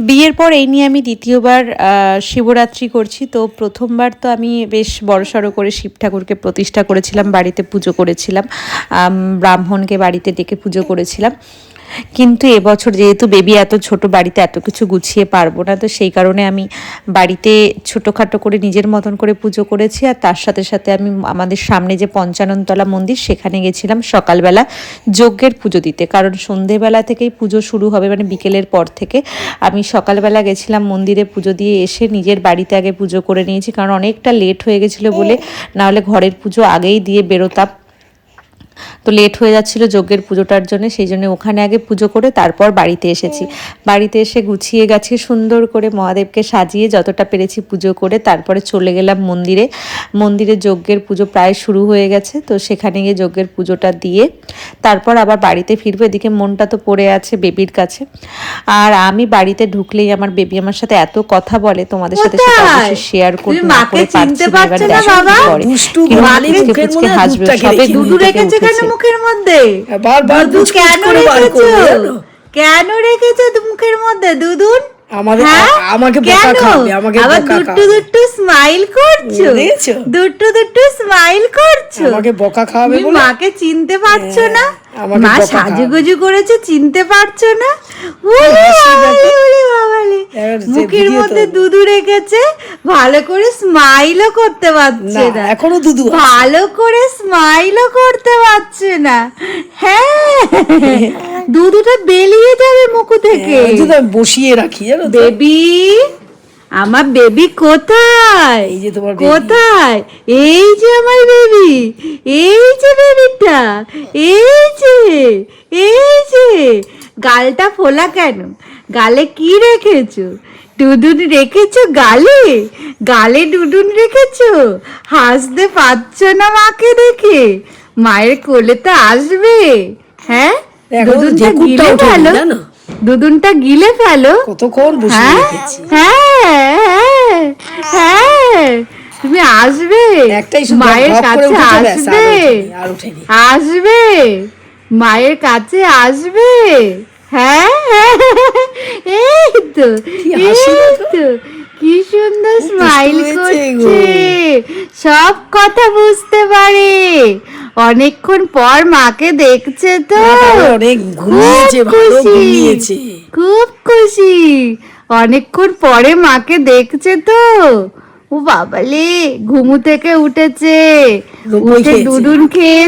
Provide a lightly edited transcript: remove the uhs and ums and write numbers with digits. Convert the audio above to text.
বিয়ের পর এই নিয়ে আমি দ্বিতীয়বার শিবরাত্রি করছি। তো প্রথমবার তো আমি বেশ বড়সড় করে শিব ঠাকুরকে প্রতিষ্ঠা করেছিলাম, বাড়িতে পুজো করেছিলাম, ব্রাহ্মণকে বাড়িতে ডেকে পুজো করেছিলাম। কিন্তু এবছর যেহেতু বেবি এত ছোট, বাড়িতে এত কিছু গুছিয়ে পারবো না, তো সেই কারণে আমি বাড়িতে ছোটোখাটো করে নিজের মতন করে পুজো করেছি। আর তার সাথে সাথে আমি আমাদের সামনে যে পঞ্চাননতলা মন্দির, সেখানে গেছিলাম সকালবেলা যজ্ঞের পুজো দিতে, কারণ সন্ধেবেলা থেকেই পুজো শুরু হবে, মানে বিকেলের পর থেকে। আমি সকালবেলা গেছিলাম মন্দিরে, পুজো দিয়ে এসে নিজের বাড়িতে আগে পুজো করে নিয়েছি, কারণ অনেকটা লেট হয়ে গেছিলো বলে, নাহলে ঘরের পুজো আগেই দিয়ে বেরোতাম। তো লেট হয়ে যাচ্ছিলো যজ্ঞের পুজোটার জন্য, সেই জন্য ওখানে আগে পুজো করে তারপর বাড়িতে এসেছি। বাড়িতে এসে গুছিয়ে গেছি সুন্দর করে, মহাদেবকে সাজিয়ে যতটা পেরেছি পুজো করে তারপরে চলে গেলাম মন্দিরে। মন্দিরে যজ্ঞের পুজো প্রায় শুরু হয়ে গেছে, তো সেখানে গিয়ে যজ্ঞের পুজোটা দিয়ে তারপর আবার বাড়িতে ফিরবো। এদিকে মনটা তো পড়ে আছে বেবির কাছে। আর আমি বাড়িতে ঢুকলেই আমার বেবি আমার সাথে এত কথা বলে, তোমাদের সাথে সেটা অবশ্যই শেয়ার করতে না করে পারছি না। এবার দেখো হাসবে, সবে দুধু রেখেছে মুখের মধ্যে, কেন রেখেছো মুখের মধ্যে দুধুন? আমাকে বোকা খাবে, আমাকে বোকা খাবে। দুট্টু স্মাইল করছো, দুট্টু স্মাইল করছো, আমাকে বোকা খাবে বলে। মাকে চিনতে পারছো না? মা সাজুগুজু করেছে, চিনতে পারছো না? মুখের মধ্যে দুধু রেখেছে, ভালো করে স্মাইলও করতে পারছে না এখনো, দুধু ভালো করে স্মাইলও করতে পারছে না। হ্যাঁ, দুধুটা বেরিয়ে যাবে মুখ থেকে। বসিয়ে রাখি জানো বেবি, আমার বেবি কোথায়? এই যে তোমার কোথায়? এই যে আমার বেবি, এই যে বেবিটা, এই যে, এই যে। গালটা ফোলা কেন? গালে কি রেখেছো? দুধুন রেখেছো গালে? গালে দুধুন রেখেছো? হাসতে পারছো না মাকে দেখে? মায়ের কোলে তো আসবে। হ্যাঁ, দুধুনটা গিলে ফেলো, দুধুনটা গিলে ফেলো। কতক্ষণ বসে রেখেছি। হ্যাঁ, হ্যাঁ, তুমি আসবে মায়ের কাছে, আসবে, আসবে মায়ের কাছে, আসবে। হ্যাঁ, এই তো, এই তো, কি সুন্দর স্মাইল করছে, সব কথা বুঝতে পারে। অনেকক্ষণ পর মাকে দেখছে তো, খুব খুশি। অনেকক্ষণ পরে মাকে দেখছে তো। ও বাবালে, ঘুমু থেকে উঠেছে, উঠে দুধুন খেয়েছে।